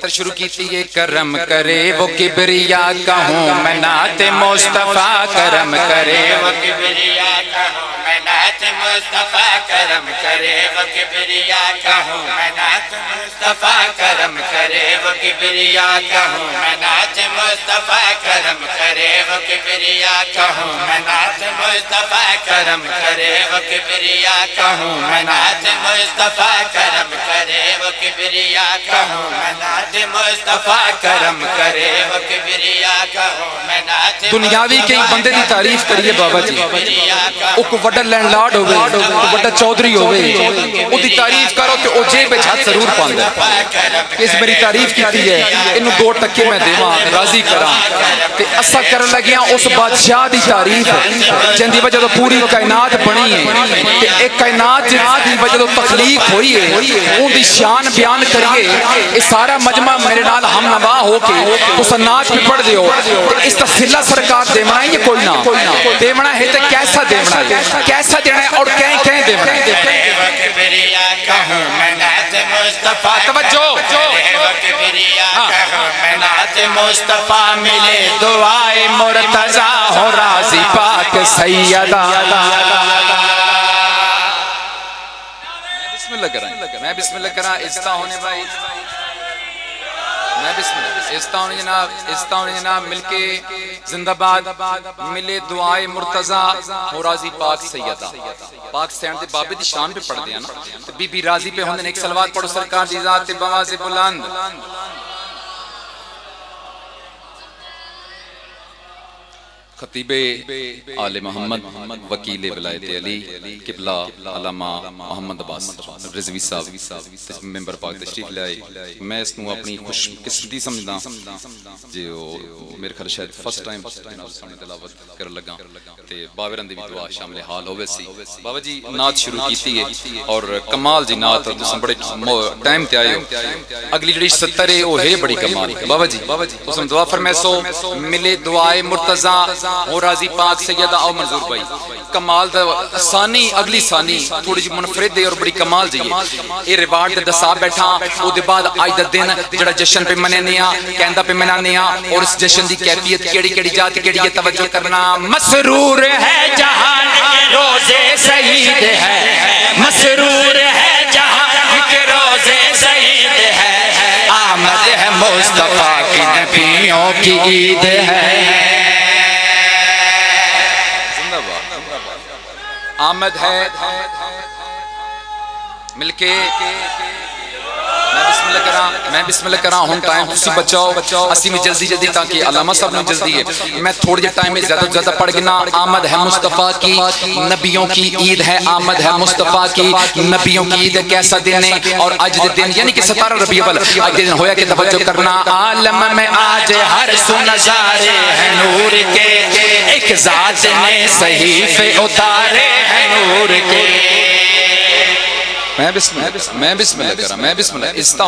سطر شروع کیتی ہے کرم کرے وہ کبریا کہوں میں نعت مصطفیٰ کرم کرے وہ کبریا کہوں میں نعت مصطفیٰ کرم کرے وہ کبریا کہوں میں نعت مصطفیٰ کرم کرے وہ کبریا کہوں میں نعت مصطفیٰ کرم کرے وہ کبریا کہوں میں نعت مصطفیٰ کرم کرے وہ کبریا کہوں میں نعت مصطفیٰ کرم کرے وہ کبریا کہوں میں نعت مصطفیٰ کرم کرے وہ کبریا کہوں میں نعت دنیاوی کئی بندے دی تعریف کریے بابا جی او کو وڈا لینڈ لارڈ ہوئے او وڈا چودھری ہوئے او دی تعریف کرو کہ او جیب ہاتھ ضرور پاندے اس میری تعریف کیتی ہے انہوں 2 ٹکے میں دیواں راضی کراں تے اسا کرن لگیاں اس بادشاہ دی تعریف جن دی وجہ تو پوری کائنات بنی ہے تے ایک کائنات دی وجہ تو تخلیق ہوئی ہے اون دی شان بیان کریے اس سارا مجمع میرے نال ہم نوا ہو کے اس نعت بھی پڑھ دیو اس کا صلہ سرکار دیونا ہے یہ کوئی نہ دیونا ہے تے کیسا دیونا ہے کیسا دینا ہے اور کہیں دیونا ہے کہوں میں نعت مصطفیٰ توجہ میں نعت مصطفیٰ ملے دعائے مرتضیٰ ہو راضی پاک سیدہ میں بسم اللہ کرا استا ہونے بھائی میں بسم اللہ استا ہونے جناب مل کے زندہ باد ملے دعائے مرتضیٰ ہو راضی پاک سیدہ پاک سیان دے بابے دی شان پہ پڑھ دیا نا بی بی راضی پہ ہوندن ایک سلوات پڑھو سرکار دی ذات بواز بلند خطیب آل محمد وکیل ولایت علی قبلہ علامہ محمد عباس رضوی صاحب ممبر پاک تشریف لائے میں اس کو اپنی خوش قسمتی سمجھدا جو میرے خیال شاید فرسٹ ٹائم سامنے تلاوت کر لگا تے باورن دی دعا شامل حال ہوے سی بابا جی نعت شروع کیتی ہے اور کمال جی نعت تساں بڑے ٹائم تے آئے ہو اگلی جڑی 70 ہے او ہے بڑی کمال بابا جی تساں دعا فرمائے سو ملے دعائے مرتضیٰ اور راضی پاک سیدہ او منظور بھائی کمال دا ثانی اگلی ثانی تھوڑی جی منفرد ہے اور بڑی کمال جائیے اے ریوارڈ دے دسا بیٹھا او دے بعد آج دا دن جڑا جشن پہ مننے ہاں کہندہ پہ منانے ہاں اور اس جشن دی کیفیت کیڑی جات کیڑی یہ توجہ کرنا مسرور ہے جہان کے روزے سعید ہے مسرور ہے جہان کے روزے سعید ہے آمد ہے مصطفیٰ کی نبیوں کی عید ہے آمد ہے مل کے میں بسم اللہ کرا ہوں ٹائم تسی بچاؤ اسی میں جلدی تاکہ علامہ صاحب نے جلدی ہے میں تھوڑی ٹائم میں زیادہ پڑھ گنا آمد ہے مصطفیٰ کی نبیوں کی عید ہے آمد ہے مصطفیٰ کی نبیوں کی عید کیسا دن ہے اور آج دن یعنی کہ 17 ربیع الاول آج دن ہویا کہ توجہ کرنا عالم میں آج ہر سو نظارے ہیں نور کے ایک ذات نے صحیفے اتارے ہیں نور کے میں بسم اللہ استا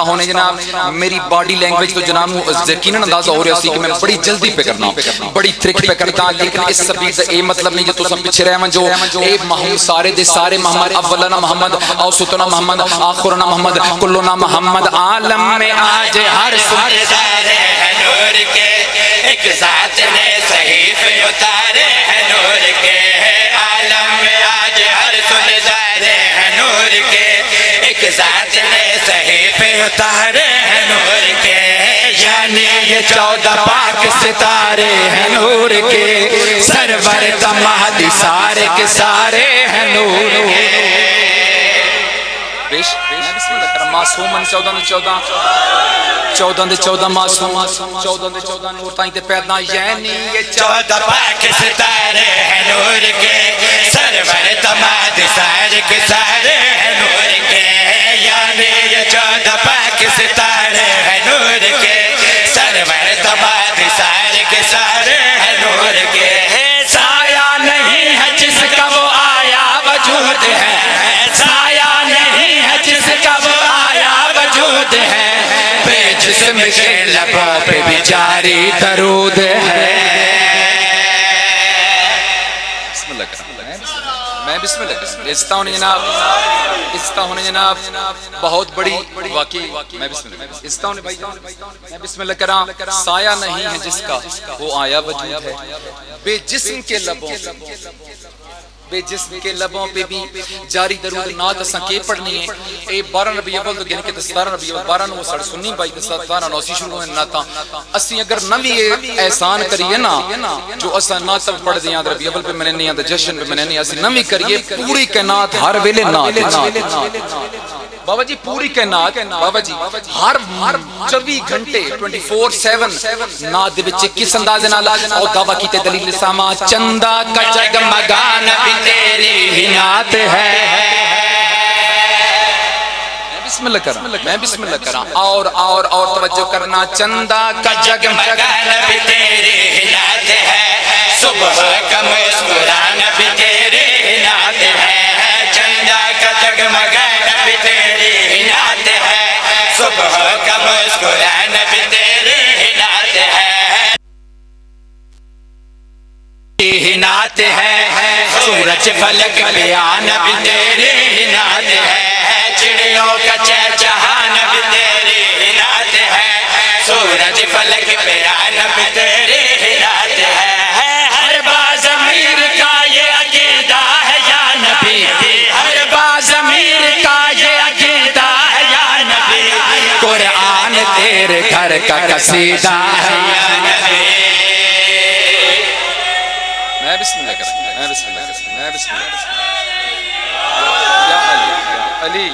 ہونے جناب میری باڈی لینگویج تو جناب یقیناً اندازہ ہو رہا سی کہ میں بڑی جلدی پہ کرنا بڑی ترک پہ کرتا لیکن اس سبیل سے اے مطلب نہیں جو تو سب پچھے رہے جو اے محمد سارے دے سارے محمد اولنا محمد اوسطنا محمد آخرنا محمد کلنا محمد عالم میں آج ہر سارے ہیں نور کے ایک ذات نے صحیفے اتارے ہیں نور کے عالم میں آج ہر سارے نور کے ایک ذات نے صحیفے اتارے ہیں نور کے یعنی یہ 14 پاک ستارے ہیں نور کے سرور تمہدی سارے کے سارے ہیں نور کے معصومن 14 معصوم 14 نور تائیں تے پیدا یعنی یہ 14 پاک ستارے ہیں نور کے سرور تمہدی سارے کے سارے ہیں نور کے یعنی یہ 14 پاک ستارے ہیں نور کے سرور تمہدی سارے کے سارے ہیں نور کے سایہ نہیں ہے جس کا وہ آیا وجود ہے سایہ نہیں ہے جس کا وہ آیا وجود ہے بے جسم کے لبوں پہ بھی جاری درود ہے میں بسم اللہ استہ ہونے جناب، استہ ہونے جناب، بہت بڑی واقعی میں بسم اللہ استہ ہونے بھائی میں بسم اللہ کراں، سایہ نہیں ہے جس کا وہ آیا وجود ہے، بے جسم کے لبوں بے جسم کے لبوں پہ بھی جاری درود نات اساں کے پڑھنی ہے۔ اے 12 ربیع اول تو گن کے 17 ربیع اول 12 نو ساڑھے سنی بائی 17 نو اسی شروع ہوئے ناتا اسی اگر نوی احسان کریے نا جو اساں نات پڑھ دیاں ربیع اول پہ میں نہیں آتا جشن پہ میں نہیں اسی نوی کریے پوری کائنات ہر ویلے نات بابا جی پوری کائنات بابا جی ہر 24 گھنٹے 24/7 نات دے وچ کس انداز نال او دعویٰ کیتے دلیل ساما چندا کا جگمگان بھی تیری ہی نات ہے۔ بسم اللہ کراں میں بسم اللہ کراں اور توجہ کرنا چندا کا جگمگان بھی تیری ہی نات ہے، صبح کا مسکرانا بھی تیری ہی نات ہے، چندا کا جگمگان بھی تیری ہی نات ہے، صبح کا مسکرانا بھی تیری ہی نات ہے، ہی نات ہے، سورج فلک پہ آنا بھی تیری ہی نات ہے، چڑیوں کا چہچہانا بھی تیری ہی نات ہے، سورج فلک پہ آنا بھی تیری ہی نات ہے، ہر باز امیر کا یہ عقیدہ ہے یا نبی، ہر باز امیر کا یہ عقیدہ ہے یا نبی، قرآن تیرے گھر کا قصیدہ ہے یا نبی۔ میں بسم اللہ کروں میں بسم اللہ کروں میں بسم اللہ کروں یا علی